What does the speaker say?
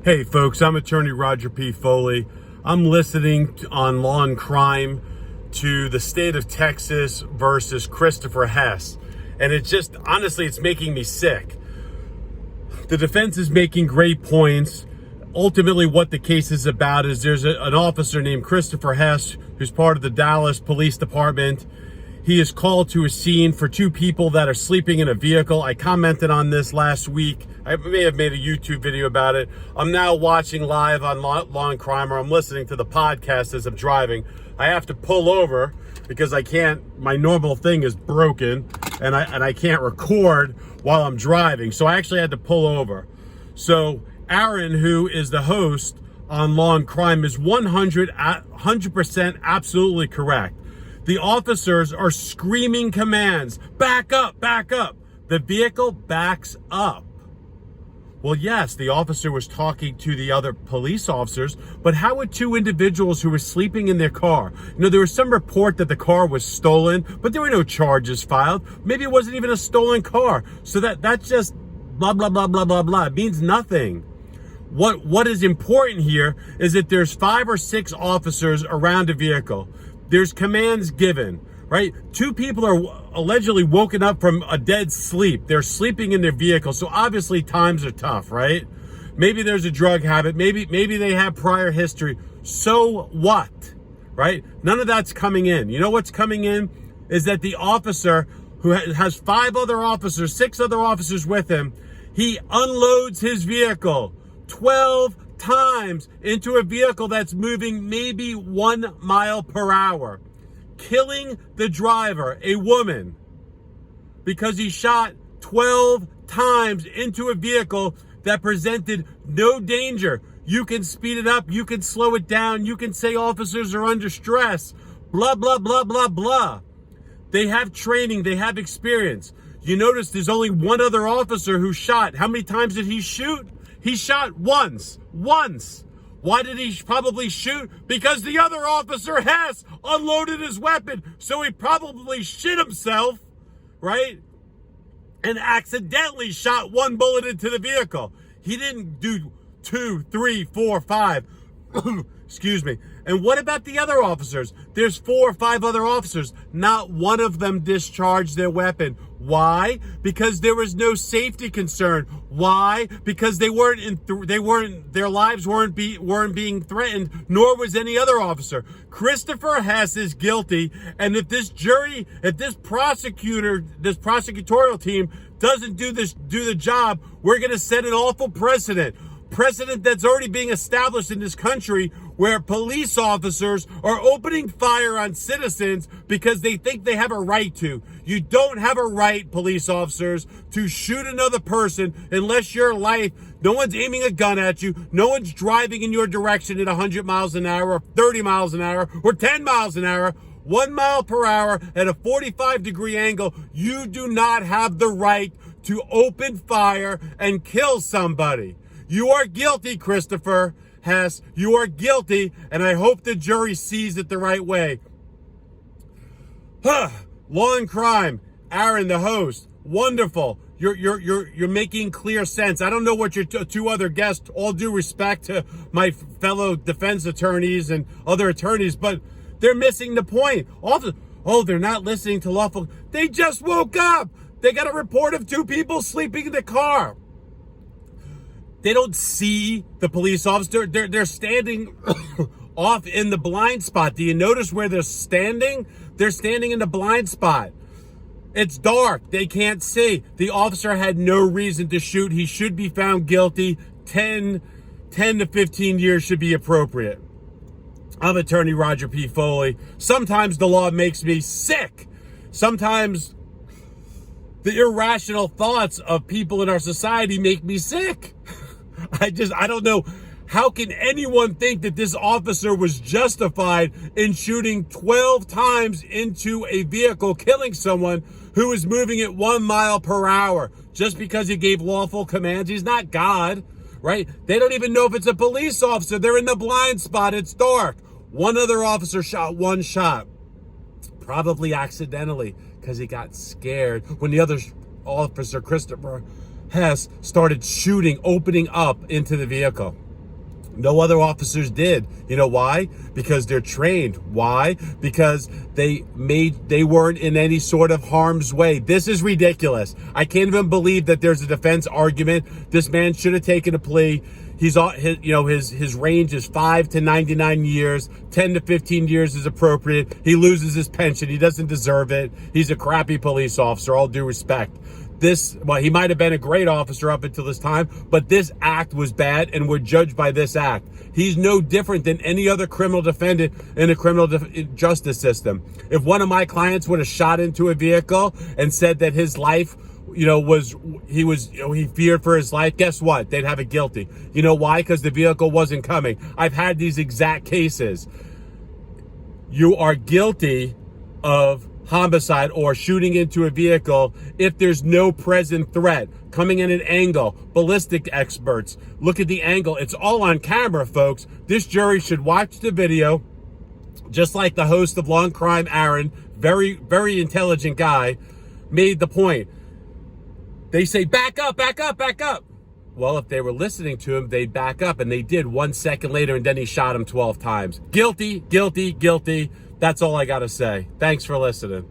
Hey folks, I'm attorney Roger P. Foley. I'm listening on Law and Crime to the state of Texas versus Christopher Hess. And it's just, honestly, it's making me sick. The defense is making great points. Ultimately, what the case is about is there's an officer named Christopher Hess who's part of the Dallas Police Department. He is called to a scene for two people that are sleeping in a vehicle. I commented on this last week. I may have made a YouTube video about it. I'm now watching live on Law and Crime, or I'm listening to the podcast as I'm driving. I have to pull over because I can't, my normal thing is broken and I can't record while I'm driving. So I actually had to pull over. So Aaron, who is the host on Law and Crime, is 100% absolutely correct. The officers are screaming commands. Back up, back up. The vehicle backs up. Well, yes, the officer was talking to the other police officers, but how would two individuals who were sleeping in their car? You know, there was some report that the car was stolen, but there were no charges filed. Maybe it wasn't even a stolen car. So that's just blah, blah, blah, blah, blah, blah. It means nothing. What is important here is that there's 5 or 6 officers around a vehicle. There's commands given, right? 2 people are allegedly woken up from a dead sleep. They're sleeping in their vehicle. So obviously times are tough, right? Maybe there's a drug habit. Maybe they have prior history. So what, right? None of that's coming in. You know what's coming in is that the officer who has 5 other officers, 6 other officers with him, he unloads his vehicle 12 times into a vehicle that's moving maybe 1 mile per hour, killing the driver, a woman, because he shot 12 times into a vehicle that presented no danger. You can speed it up, you can slow it down, you can say officers are under stress, blah, blah, blah, blah, blah. They have training, they have experience. You notice there's only 1 other officer who shot. How many times did he shoot? He shot once. Why did he probably shoot? Because the other officer, Hess, unloaded his weapon. So he probably shit himself, right? And accidentally shot 1 bullet into the vehicle. He didn't do 2, 3, 4, 5. Excuse me. And what about the other officers? There's 4 or 5 other officers. Not one of them discharged their weapon. Why? Because there was no safety concern. Why? Because their lives weren't being threatened, nor was any other officer. Christopher Hess is guilty, and if this prosecutorial team doesn't do the job, we're going to set an awful precedent that's already being established in this country, where police officers are opening fire on citizens because they think they have a right to. You don't have a right, police officers, to shoot another person unless your life, no one's aiming a gun at you, no one's driving in your direction at 100 miles an hour, or 30 miles an hour, or 10 miles an hour, 1 mile per hour at a 45-degree angle. You do not have the right to open fire and kill somebody. You are guilty, Christopher Hess. You are guilty, and I hope the jury sees it the right way. Law and Crime, Aaron, the host, wonderful. You're making clear sense. I don't know what your 2 other guests, all due respect to my fellow defense attorneys and other attorneys, but they're missing the point. They're not listening to lawful. They just woke up. They got a report of 2 people sleeping in the car. They don't see the police officer. They're standing off in the blind spot. Do you notice where they're standing? They're standing in the blind spot. It's dark. They can't see. The officer had no reason to shoot. He should be found guilty. 10 to 15 years should be appropriate. I'm attorney Roger P. Foley. Sometimes the law makes me sick. Sometimes the irrational thoughts of people in our society make me sick. I don't know. How can anyone think that this officer was justified in shooting 12 times into a vehicle, killing someone who was moving at 1 mile per hour just because he gave lawful commands? He's not God, right? They don't even know if it's a police officer. They're in the blind spot. It's dark. 1 other officer shot 1 shot, probably accidentally, because he got scared when the other officer, Christopher Hess, started shooting, opening up into the vehicle. No other officers did. You know why? Because they're trained. Why? Because they weren't in any sort of harm's way. This is ridiculous. I can't even believe that there's a defense argument. This man should have taken a plea. His range is 5 to 99 years. 10 to 15 years is appropriate. He loses his pension. He doesn't deserve it. He's a crappy police officer, all due respect. He might have been a great officer up until this time, but this act was bad, and we're judged by this act. He's no different than any other criminal defendant in a criminal justice system. If one of my clients would have shot into a vehicle and said that his life, he feared for his life, guess what? They'd have a guilty. You know why? Because the vehicle wasn't coming. I've had these exact cases. You are guilty of homicide or shooting into a vehicle if there's no present threat coming in an angle. Ballistic experts look at the angle. It's all on camera, folks. This jury should watch the video, just like the host of Long Crime, Aaron, very, very intelligent guy, made the point. They say, back up, back up, back up. Well, if they were listening to him, they'd back up, and they did 1 second later, and then he shot him 12 times. Guilty, guilty, guilty. That's all I got to say. Thanks for listening.